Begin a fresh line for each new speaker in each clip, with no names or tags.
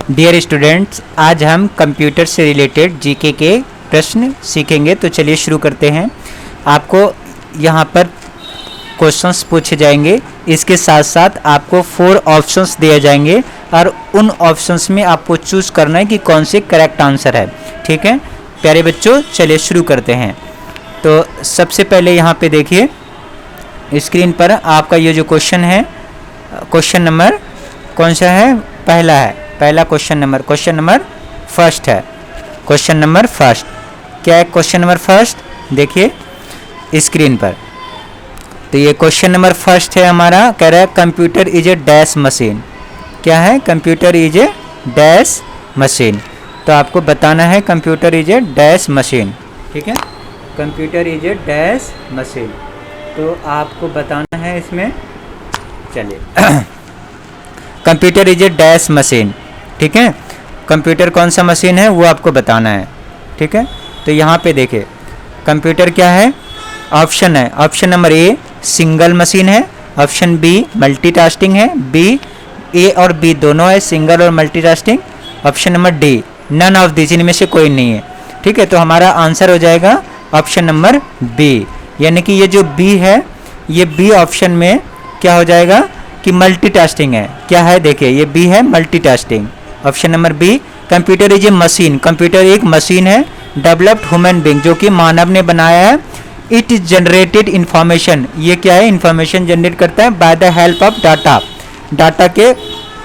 Dear students, आज हम computer से रिलेटेड जीके के प्रश्न सीखेंगे। तो चलिए शुरू करते हैं। आपको यहाँ पर क्वेश्चंस पूछे जाएंगे, इसके साथ साथ आपको 4 ऑप्शंस दिए जाएंगे और उन ऑप्शंस में आपको चूज़ करना है कि कौन से करेक्ट आंसर है। ठीक है प्यारे बच्चों, चलिए शुरू करते हैं। तो सबसे पहले यहाँ पे देखिए स्क्रीन पर आपका ये जो क्वेश्चन है, क्वेश्चन नंबर कौन सा है? पहला क्वेश्चन नंबर फर्स्ट है। क्वेश्चन नंबर फर्स्ट क्या है? क्वेश्चन नंबर फर्स्ट देखिए स्क्रीन पर। तो ये क्वेश्चन नंबर फर्स्ट है हमारा, कह रहा है computer is A dash machine. क्या है? Computer is A dash machine. तो आपको बताना है computer is A dash machine. ठीक है, computer is A dash machine. तो आपको बताना है इसमें, चलिए computer is A dash machine. ठीक है, कंप्यूटर कौन सा मशीन है वो आपको बताना है। ठीक है, तो यहाँ पे देखिए कंप्यूटर क्या है? ऑप्शन है, option number A single machine है, ऑप्शन बी मल्टीटास्किंग है, बी ए और बी दोनों है, सिंगल और multitasking, option number D none of this, इनमें से कोई नहीं है। ठीक है, तो हमारा आंसर हो जाएगा ऑप्शन नंबर बी, यानी कि ये जो बी है, ये बी ऑप्शन में क्या हो जाएगा कि मल्टीटास्किंग है। क्या है? देखिए ये बी है multitasking. Option number B, computer is a machine, computer एक मशीन है, डेवलप्ड ह्यूमन बीइंग, जो कि मानव ने बनाया है। इट इज जनरेटेड इंफॉर्मेशन, ये क्या है? इंफॉर्मेशन जनरेट करता है by the help of data, data के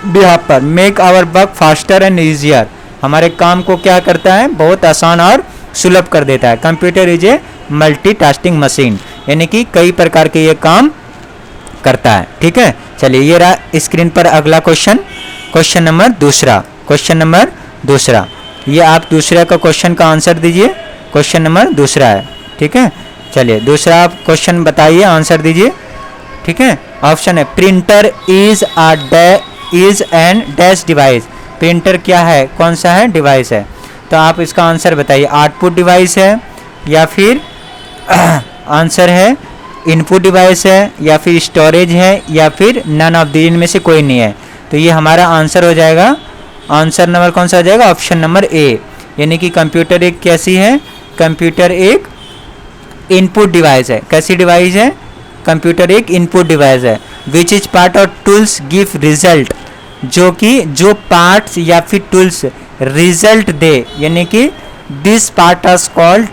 बिहाफ पर। Make our work faster and easier, हमारे काम को क्या करता है? बहुत आसान और सुलभ कर देता है। Computer is A multitasking machine, यानी कि कई प्रकार के ये काम करता है। ठीक है, चलिए ये रहा स्क्रीन पर अगला क्वेश्चन, क्वेश्चन नंबर दूसरा। ये आप दूसरा का क्वेश्चन का आंसर दीजिए, क्वेश्चन नंबर दूसरा है। ठीक है, चलिए दूसरा आप क्वेश्चन बताइए, आंसर दीजिए। ठीक है, ऑप्शन है printer is an dash device. Printer क्या है? कौन सा है? डिवाइस है। तो आप इसका आंसर बताइए, आउटपुट डिवाइस है या फिर आंसर है इनपुट डिवाइस है या फिर स्टोरेज है या फिर नन ऑफ दी, इनमें से कोई नहीं है। तो ये हमारा आंसर हो जाएगा, आंसर नंबर कौन सा हो जाएगा? ऑप्शन नंबर ए, यानी कि कंप्यूटर एक कैसी है? कंप्यूटर एक इनपुट डिवाइस है। कैसी डिवाइस है? कंप्यूटर एक इनपुट डिवाइस है। Which is part of tools give result, जो कि जो पार्ट्स या फिर टूल्स रिजल्ट दे, यानी कि this part is called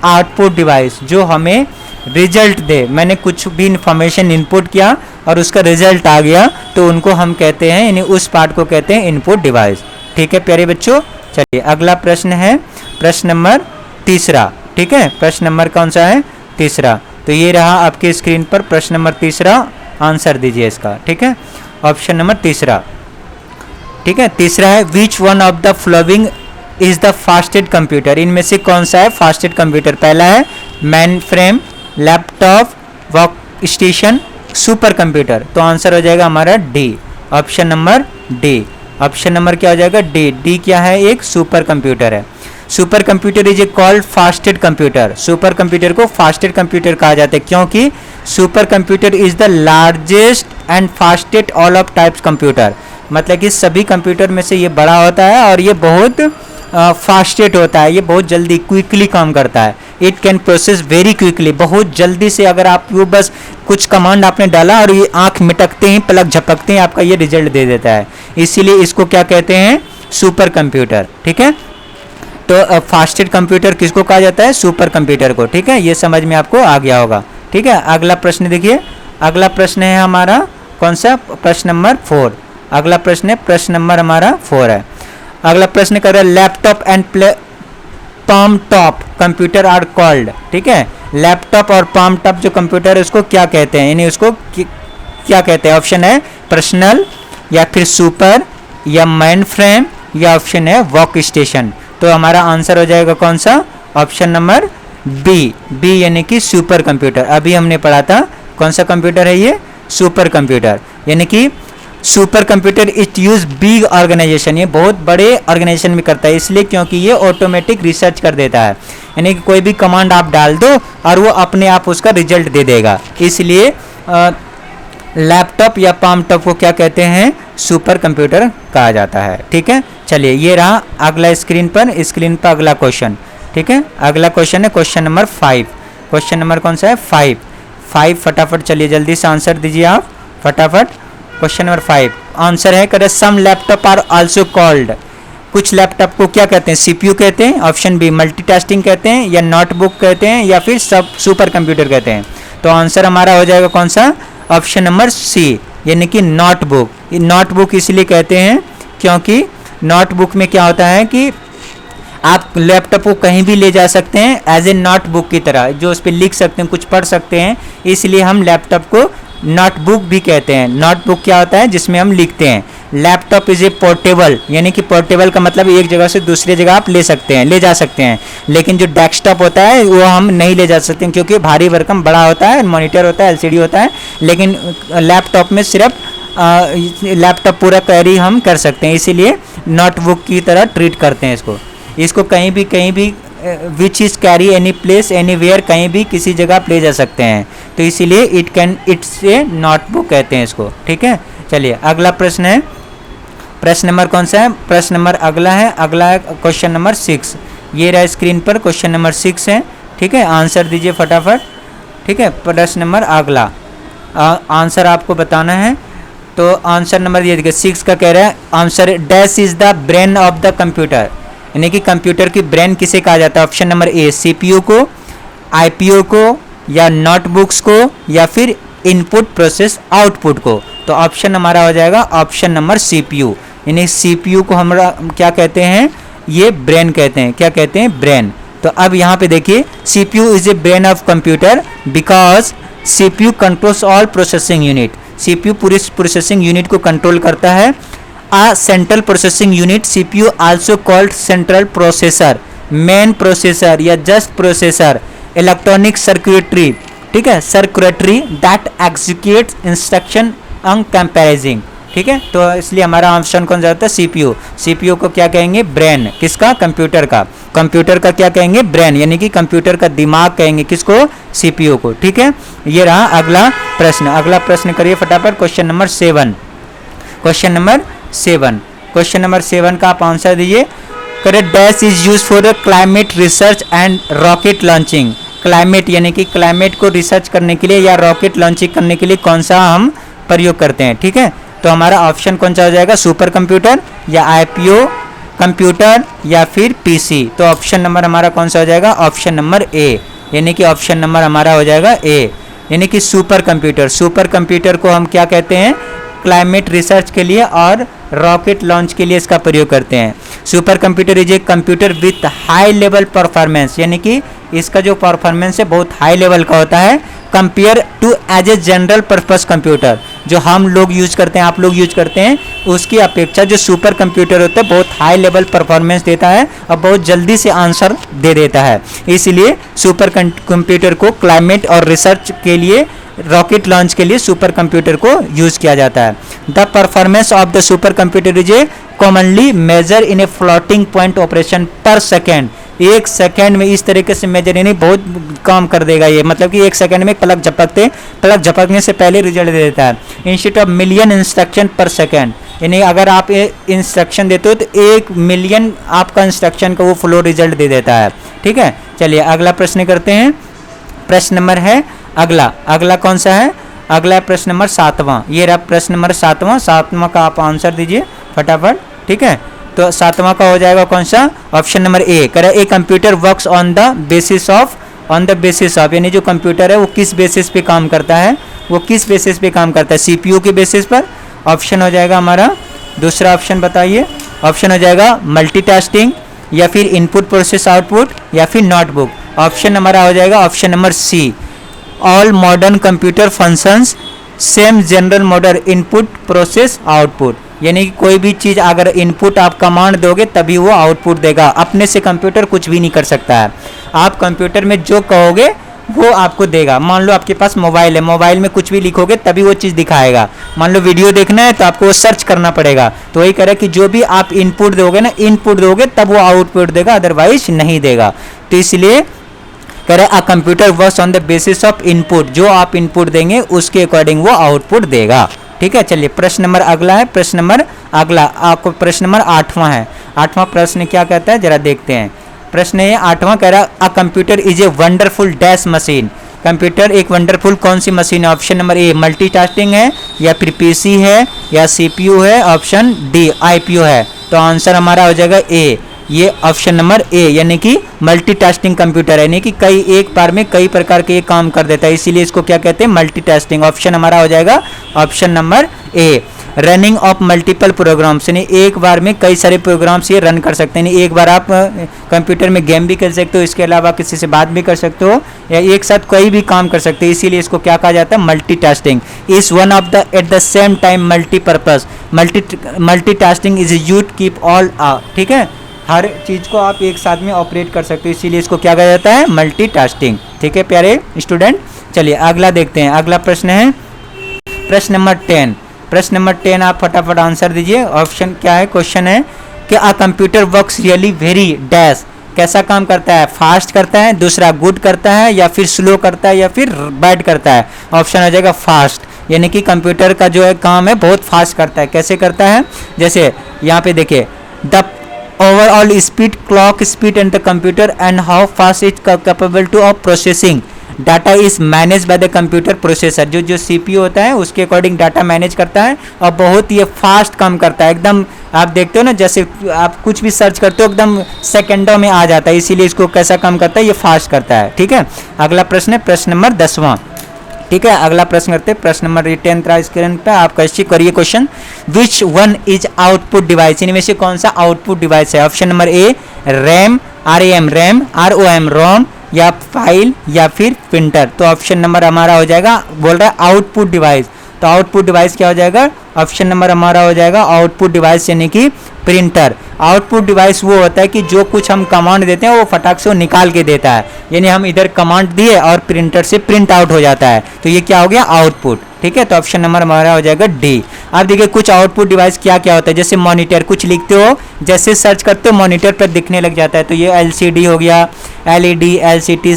output device, जो हमें रिजल्ट दे। मैंने कुछ भी इंफॉर्मेशन इनपुट किया और उसका रिजल्ट आ गया, तो उनको हम कहते हैं, यानी उस पार्ट को कहते हैं इनपुट डिवाइस। ठीक है प्यारे बच्चों, चलिए अगला प्रश्न है प्रश्न नंबर तीसरा। ठीक है, प्रश्न नंबर कौन सा है? तीसरा। तो ये रहा आपके स्क्रीन पर प्रश्न नंबर तीसरा, आंसर दीजिए इसका। ठीक है, ऑप्शन नंबर तीसरा। ठीक है, तीसरा है which one of the following is the fastest computer, इनमें से कौन सा है फास्टेस्ट कंप्यूटर? पहला है main frame, laptop, work station, super computer. तो आंसर हो जाएगा हमारा D, option number D. Option number क्या हो जाएगा? डी। डी क्या है? एक सुपर कंप्यूटर है। Super computer is A called fastest computer, super computer को फास्टेस्ट कंप्यूटर कहा जाता है, क्योंकि super computer is the largest and fastest all of types computer, मतलब कि सभी कंप्यूटर में से ये बड़ा होता है और ये बहुत फास्टेस्ट होता है, ये बहुत जल्दी क्विकली काम करता है। It can process very quickly, बहुत जल्दी से, अगर आप वो बस कुछ कमांड आपने डाला और ये आंख मिटकते ही, पलक झपकते ही आपका ये रिजल्ट दे देता है, इसीलिए इसको क्या कहते हैं? Super computer. ठीक है, तो फास्टेस्ट कंप्यूटर किसको कहा जाता है? सुपर कंप्यूटर को। ठीक है, ये समझ में आपको आ गया होगा। ठीक है, अगला प्रश्न देखिए, अगला प्रश्न है हमारा कौन सा? प्रश्न नंबर 4। अगला प्रश्न है प्रश्न नंबर हमारा 4 है। अगला प्रश्न कर रहा है laptop and palmtop computer are called. ठीक है, लैपटॉप और पाम टॉप जो कंप्यूटर है उसको क्या कहते हैं, यानी उसको क्या कहते हैं? ऑप्शन है पर्सनल या फिर सुपर या मेन फ्रेम या ऑप्शन है वर्क स्टेशन। तो हमारा आंसर हो जाएगा कौन सा? ऑप्शन नंबर बी, बी यानी कि सुपर कंप्यूटर। अभी हमने पढ़ा था कौन सा कंप्यूटर है ये? सुपर कंप्यूटर, यानी कि supercomputer it use big organisation, ये बहुत बड़े ऑर्गेनाइजेशन में करता है, इसलिए क्योंकि ये ऑटोमेटिक रिसर्च कर देता है, यानी कि कोई भी कमांड आप डाल दो और वो अपने आप उसका रिजल्ट दे देगा, इसलिए लैपटॉप या पाम टॉप को क्या कहते हैं, सुपर कंप्यूटर कहा जाता है। ठीक है, चलिए ये रहा अगला स्क्रीन पर अगला क्वेश्चन। ठीक है, अगला क्वेश्चन है क्वेश्चन नंबर 5। क्वेश्चन नंबर कौन सा है, 5। फटाफट चलिए जल्दी से आंसर दीजिए आप फटाफट। क्वेश्चन नंबर 5 आंसर है करें सम लैपटॉप आर आल्सो कॉल्ड। कुछ लैपटॉप को क्या कहते हैं, सीपीयू कहते हैं, ऑप्शन बी मल्टीटास्किंग कहते हैं, या नोटबुक कहते हैं, या फिर सब सुपर कंप्यूटर कहते हैं। तो आंसर हमारा हो जाएगा कौन सा, ऑप्शन नंबर सी, यानी कि नोटबुक। नोटबुक इसलिए कहते हैं क्योंकि नोटबुक में क्या होता है कि आप लैपटॉप को कहीं भी ले जा सकते हैं एज ए नोटबुक की तरह, जो उस पर लिख सकते हैं, कुछ पढ़ सकते हैं, इसलिए हम लैपटॉप को नोटबुक भी कहते हैं। नोटबुक क्या होता है, जिसमें हम लिखते हैं। लैपटॉप इज ए पोर्टेबल, यानी कि पोर्टेबल का मतलब एक जगह से दूसरी जगह आप ले जा सकते हैं। लेकिन जो डेस्कटॉप होता है वो हम नहीं ले जा सकते क्योंकि भारी भरकम बड़ा होता है, मॉनिटर होता है, एलसीडी होता है। लेकिन लैपटॉप में सिर्फ लैपटॉप पूरा कैरी हम कर सकते हैं, इसीलिए नोटबुक की तरह ट्रीट करते हैं इसको कहीं भी which is carry any place anywhere, कहीं भी किसी जगह आप ले जा सकते हैं, तो इसीलिए इट्स ए नोटबुक कहते हैं इसको। ठीक है, चलिए अगला प्रश्न है, प्रश्न नंबर कौन सा है, प्रश्न नंबर अगला है क्वेश्चन नंबर 6। ये रहा स्क्रीन पर क्वेश्चन नंबर 6 है। ठीक है, आंसर दीजिए फटाफट। ठीक है, प्रश्न नंबर अगला आंसर आपको बताना है। तो आंसर नंबर ये देखिए 6 का कह रहा है answer dash is the brain of the computer, यानी कि कंप्यूटर की ब्रेन किसे कहा जाता है। ऑप्शन नंबर ए सीपीयू को, आईपीओ को, या नोटबुक्स को, या फिर इनपुट प्रोसेस आउटपुट को। तो ऑप्शन हमारा हो जाएगा ऑप्शन नंबर सीपीयू, यानी सीपीयू को हम क्या कहते हैं, ये ब्रेन कहते हैं। क्या कहते हैं, ब्रेन। तो अब यहाँ पे देखिए CPU is a brain of computer because CPU controls all processing unit. CPU पूरी प्रोसेसिंग यूनिट को कंट्रोल करता है। A central processing unit CPU also called central processor, main processor या just processor, electronic circuitry, ठीक है, circuitry that executes instruction on comparison। ठीक है, तो इसलिए हमारा ऑप्शन कौन सा होता है, सीपीयू। सीपीयू को क्या कहेंगे, ब्रेन। किसका, कंप्यूटर का। कंप्यूटर का क्या कहेंगे, ब्रेन, यानी कि कंप्यूटर का दिमाग कहेंगे किसको, सीपीयू को। ठीक है, ये रहा अगला प्रश्न। अगला प्रश्न करिए फटाफट क्वेश्चन नंबर 7। क्वेश्चन नंबर 7 का आप आंसर दीजिए। Correct dash is use for climate research and rocket launching. Climate यानी कि क्लाइमेट को रिसर्च करने के लिए या रॉकेट लॉन्चिंग करने के लिए कौन सा हम प्रयोग करते हैं। ठीक है, तो हमारा ऑप्शन कौन सा हो जाएगा, सुपर कंप्यूटर या आईपीओ कंप्यूटर या फिर पीसी। तो ऑप्शन नंबर हमारा कौन सा हो जाएगा, ऑप्शन नंबर ए, यानी कि ऑप्शन नंबर हमारा हो जाएगा ए, यानी कि सुपर कंप्यूटर। सुपर कंप्यूटर को हम क्या कहते हैं, क्लाइमेट रिसर्च के लिए और रॉकेट लॉन्च के लिए इसका प्रयोग करते हैं। Super computer is a computer with high level performance, यानी कि इसका जो परफॉर्मेंस है बहुत हाई लेवल का होता है compare to as a general purpose computer. जो हम लोग यूज करते हैं, आप लोग यूज करते हैं, उसकी अपेक्षा जो सुपर कंप्यूटर होता है बहुत हाई लेवल परफॉर्मेंस देता है और बहुत जल्दी से आंसर दे देता है। इसलिए सुपर कंप्यूटर को क्लाइमेट और रिसर्च के लिए, रॉकेट लॉन्च के लिए सुपर कंप्यूटर को यूज किया जाता है। The performance of the supercomputer is a commonly measure in a floating point operation per second. एक सेकेंड में इस तरीके से मेजर, यानी बहुत काम कर देगा ये, मतलब कि एक सेकेंड में पलक झपकने से पहले रिजल्ट दे देता है। इंस्टेड ऑफ मिलियन इंस्ट्रक्शन पर सेकेंड, यानी अगर आप इंस्ट्रक्शन देते हो तो 1 मिलियन आपका इंस्ट्रक्शन का वो फ्लो रिजल्ट दे देता है। ठीक है, चलिए अगला प्रश्न करते हैं। प्रश्न नंबर है अगला कौन सा है, अगला प्रश्न नंबर 7वां। ये रहा प्रश्न नंबर 7वां का आप आंसर दीजिए फटाफट। ठीक है, तो 7वां का हो जाएगा कौन सा, ऑप्शन नंबर ए। कह रहा है a computer works on the basis of, यानी जो कंप्यूटर है वो किस बेसिस पे काम करता है, सीपीयू के बेसिस पर। ऑप्शन हो जाएगा हमारा दूसरा ऑप्शन बताइए, ऑप्शन हो जाएगा मल्टीटास्किंग या फिर इनपुट प्रोसेस आउटपुट या फिर नोटबुक। ऑप्शन हमारा हो जाएगा option number C, all modern computer functions same general model input process output, यानी कि कोई भी चीज़ अगर इनपुट आप कमांड दोगे तभी वो आउटपुट देगा। अपने से कंप्यूटर कुछ भी नहीं कर सकता है। आप कंप्यूटर में जो कहोगे वो आपको देगा। मान लो आपके पास मोबाइल है, मोबाइल में कुछ भी लिखोगे तभी वो चीज़ दिखाएगा। मान लो वीडियो देखना है तो आपको वो सर्च करना पड़ेगा। तो वही कह रहा है कि जो भी आप इनपुट दोगे तब वो आउटपुट देगा, अदरवाइज नहीं देगा। तो इसलिए कह रहे a computer works on the basis of input, जो आप इनपुट देंगे उसके अकॉर्डिंग वो आउटपुट देगा। ठीक है, चलिए प्रश्न नंबर अगला है, प्रश्न नंबर अगला आपको प्रश्न नंबर 8वां है। 8वां प्रश्न क्या कहता है जरा देखते हैं। प्रश्न ये 8वां कह रहा a computer is a wonderful dash machine, computer एक वंडरफुल कौन सी मशीन है? ऑप्शन नंबर ए मल्टीटास्किंग है, या फिर पीसी है, या सीपीयू है, ऑप्शन डी आईपीयू है। तो आंसर हमारा हो जाएगा ए, ये ऑप्शन नंबर ए, यानी कि मल्टीटास्किंग कंप्यूटर है, यानी कि कई एक बार में कई प्रकार के काम कर देता है, इसीलिए इसको क्या कहते हैं? मल्टीटास्किंग। ऑप्शन हमारा हो जाएगा option number A. Running of multiple programs, यानी एक बार में कई सारे प्रोग्राम्स ये रन कर सकते हैं, एक बार आप कंप्यूटर में गेम भी खेल सकते हो, इसके अलावा किसी से बात भी कर सकते हो, या एक साथ कोई भी काम कर सकते हो, इसीलिए इसको क्या कहा जाता है? Multitasking. Is one of the at the same time multipurpose, multitasking is use keep all. ठीक है, हर चीज को आप एक साथ में ऑपरेट कर सकते हो, इसीलिए इसको क्या कहा जाता है? मल्टीटास्किंग। ठीक है प्यारे स्टूडेंट, चलिए अगला देखते हैं। अगला प्रश्न है प्रश्न नंबर 10। प्रश्न नंबर 10 आप फटाफट आंसर दीजिए। ऑप्शन क्या है? क्वेश्चन है कि a computer works really very dash, कैसा काम करता है? फास्ट करता है, दूसरा गुड करता है, या फिर स्लो करता है, या फिर बैड करता है? ऑप्शन हो जाएगा फास्ट, यानी कि कंप्यूटर का जो है काम है बहुत फास्ट करता है। कैसे करता है? जैसे यहाँ पे देखिए, the overall speed, clock speed and the computer and how fast it capable two of processing data is manage by the computer processor. जो सीपीयू होता है उसके अकॉर्डिंग डाटा मैनेज करता है और बहुत ये फास्ट काम करता है, एकदम आप देखते हो ना, जैसे आप कुछ भी सर्च करते हो एकदम सेकंडों में आ जाता है, इसीलिए इसको कैसा काम करता है? ये फास्ट करता है। ठीक है, अगला प्रश्न है प्रश्न नंबर 10वां। ठीक है, अगला प्रश्न करते हैं। प्रश्न नंबर 10 स्क्रीन पे आप कैसे करिए question. Which one is output device, इनमें से कौन सा आउटपुट डिवाइस है? ऑप्शन नंबर ए रैम, RAM रैम, ROM रोम, या फाइल, या फिर प्रिंटर। तो ऑप्शन नंबर हमारा हो जाएगा, बोल रहा है आउटपुट डिवाइस, तो आउटपुट डिवाइस क्या हो जाएगा? ऑप्शन नंबर हमारा हो जाएगा आउटपुट डिवाइस, यानी कि प्रिंटर। आउटपुट डिवाइस वो होता है कि जो कुछ हम कमांड देते हैं वो फटाक से वो निकाल के देता है, यानी हम इधर कमांड दिए और प्रिंटर से प्रिंट आउट हो जाता है, तो ये क्या हो गया? आउटपुट। ठीक है, तो ऑप्शन नंबर हमारा हो जाएगा डी। आप देखिए कुछ आउटपुट डिवाइस क्या क्या होता है, जैसे मॉनिटर, कुछ लिखते हो जैसे सर्च करते हो मॉनिटर पर दिखने लग जाता है, तो ये LCD हो गया, LED, LCD,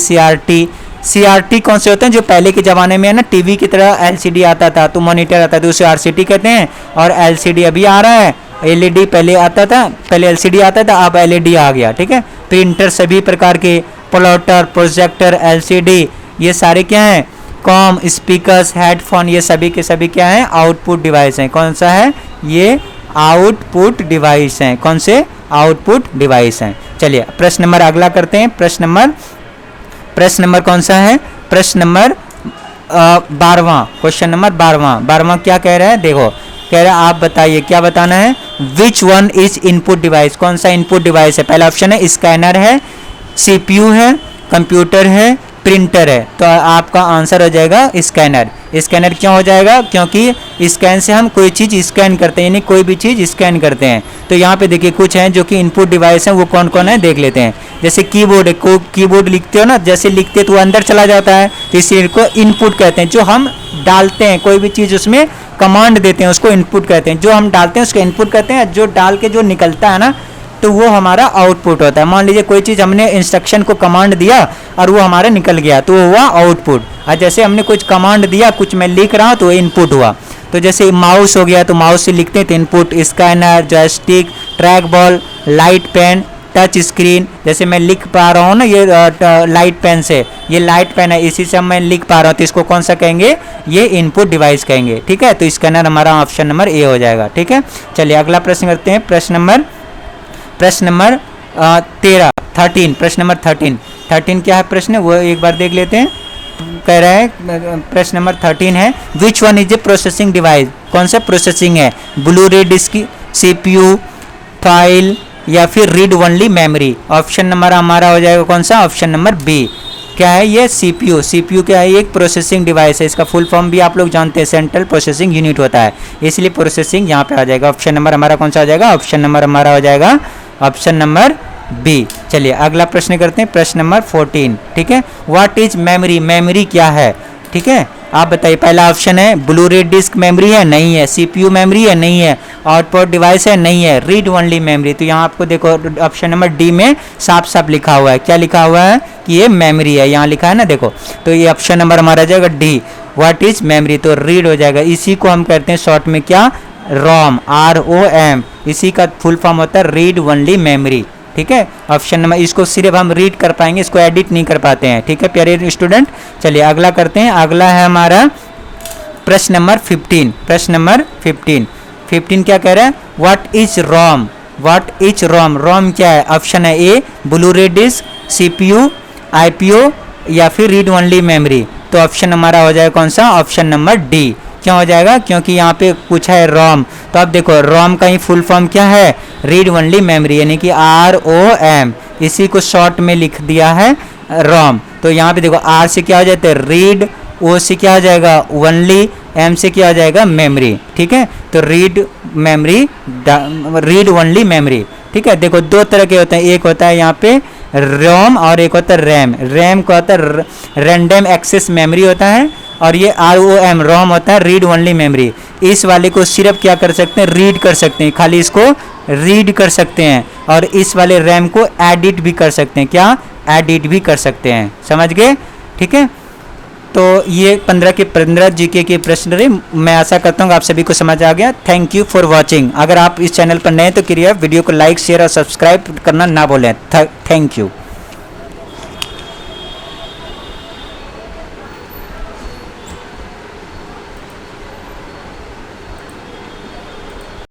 CRT कौन से होते हैं? जो पहले के ज़माने में है ना टीवी की तरह LCD आता था, तो मॉनिटर आता था, उसे RCT कहते हैं, और LCD अभी आ रहा है, LED पहले आता था, पहले LCD आता था, अब LED आ गया। ठीक है, प्रिंटर सभी प्रकार के, प्लॉटर, प्रोजेक्टर, LCD, ये सारे क्या हैं? कॉम, स्पीकर्स, हेडफोन, ये सभी के सभी क्या हैं? आउटपुट डिवाइस हैं। कौन सा है? ये आउटपुट डिवाइस हैं। कौन से? आउटपुट डिवाइस हैं। चलिए प्रश्न नंबर अगला करते हैं। प्रश्न नंबर कौन सा है? प्रश्न नंबर 12वां, क्वेश्चन नंबर 12वां क्या कह रहा है? देखो कह रहा है आप बताइए, क्या बताना है? Which one is input device, कौन सा इनपुट डिवाइस है? पहला ऑप्शन है स्कैनर है, CPU है, कंप्यूटर है, प्रिंटर है। तो आपका आंसर हो जाएगा स्कैनर। स्कैनर क्यों हो जाएगा? क्योंकि स्कैन से हम कोई चीज़ स्कैन करते हैं, यानी कोई भी चीज़ स्कैन करते हैं। तो यहाँ पे देखिए कुछ हैं जो कि इनपुट डिवाइस हैं, वो कौन कौन है देख लेते हैं। जैसे कीबोर्ड है, कीबोर्ड लिखते हो ना, जैसे लिखते तो अंदर चला जाता है, तो इसलिए को इनपुट कहते हैं। जो हम डालते हैं कोई भी चीज़ उसमें कमांड देते हैं उसको इनपुट कहते हैं, जो हम डालते हैं उसको इनपुट कहते हैं, जो डाल के जो निकलता है ना तो वो हमारा आउटपुट होता है। मान लीजिए कोई चीज़ हमने इंस्ट्रक्शन को कमांड दिया और वो हमारा निकल गया तो वो हुआ आउटपुट। और जैसे हमने कुछ कमांड दिया, कुछ मैं लिख रहा हूँ तो इनपुट हुआ। तो जैसे माउस हो गया तो माउस से लिखते हैं तो input, scanner, joystick, track ball, light pen, touch screen. जैसे मैं लिख पा रहा हूँ ना ये लाइट पेन से, ये लाइट पेन है, इसी से मैं लिख पा रहा हूँ तो इसको कौन सा कहेंगे? ये इनपुट डिवाइस कहेंगे। ठीक है, तो स्कैनर हमारा ऑप्शन नंबर ए हो जाएगा। ठीक है, चलिए अगला प्रश्न करते हैं। प्रश्न नंबर 13 प्रश्न नंबर 13 क्या है प्रश्न, वो एक बार देख लेते हैं। कह रहा है प्रश्न नंबर 13 है which one is a processing device, कौन सा प्रोसेसिंग है? Blue ray disc, CPU, file, या फिर read only memory. Option number हमारा हो जाएगा कौन सा? Option number B. क्या है ये? CPU क्या है? एक प्रोसेसिंग डिवाइस है, इसका फुल फॉर्म भी आप लोग जानते हैं, सेंट्रल प्रोसेसिंग यूनिट होता है, इसलिए प्रोसेसिंग यहाँ पे आ जाएगा। ऑप्शन नंबर हमारा कौन सा हो जाएगा? ऑप्शन नंबर हमारा हो जाएगा ऑप्शन नंबर बी। चलिए अगला प्रश्न करते हैं। प्रश्न नंबर 14। ठीक है, व्हाट इज मेमोरी, मेमोरी क्या है? ठीक है, आप बताइए, पहला ऑप्शन है ब्लू रे डिस्क मेमोरी है, नहीं है। सीपीयू मेमोरी है, नहीं है। आउटपुट डिवाइस है, नहीं है। Read only memory. तो यहाँ आपको देखो ऑप्शन नंबर डी में साफ साफ लिखा हुआ है। क्या लिखा हुआ है कि ये मेमोरी है, यहाँ लिखा है ना, देखो। तो ये ऑप्शन नंबर हमारा जाएगा डी, व्हाट इज मेमोरी, तो रीड हो जाएगा। इसी को हम कहते हैं शॉर्ट में क्या, रोम, ROM। इसी का फुल फॉर्म होता है रीड ओनली मेमोरी। ठीक है, ऑप्शन नंबर, इसको सिर्फ हम रीड कर पाएंगे, इसको एडिट नहीं कर पाते हैं। ठीक है प्यारे स्टूडेंट, चलिए अगला करते हैं। अगला है हमारा प्रश्न नंबर 15। प्रश्न नंबर 15 क्या कह रहा है, what is ROM, what is ROM. ROM क्या है, ऑप्शन है A blu ray disc, CPU, IPO या फिर रीड ओनली मेमोरी। तो ऑप्शन हमारा हो जाएगा कौन सा, ऑप्शन नंबर डी। क्यों हो जाएगा, क्योंकि यहाँ पे पूछा है रोम। तो अब देखो रोम का ही फुल फॉर्म क्या है, रीड ओनली मेमोरी, यानी कि ROM। इसी को शॉर्ट में लिख दिया है रोम। तो यहाँ पे देखो R से क्या हो जाता है रीड, O से क्या हो जाएगा ओनली, M से क्या हो जाएगा मेमोरी। ठीक है, तो read memory, read only memory. ठीक है, देखो दो तरह के होते हैं, एक होता है यहाँ पे रोम और एक होता है रैम। रैम को होता है रैंडम एक्सेस मेमोरी होता है, और ये ROM रोम होता है रीड ओनली मेमोरी। इस वाले को सिर्फ क्या कर सकते हैं, रीड कर सकते हैं, खाली इसको रीड कर सकते हैं। और इस वाले रैम को एडिट भी कर सकते हैं, क्या, एडिट भी कर सकते हैं। समझ गए, ठीक है। तो ये 15 के 15 जीके के प्रश्न रहे। मैं आशा करता हूँ आप सभी को समझ आ गया। Thank you for watching. अगर आप इस चैनल पर नए तो कृपया वीडियो को लाइक, शेयर और सब्सक्राइब करना ना भूलें। Thank you.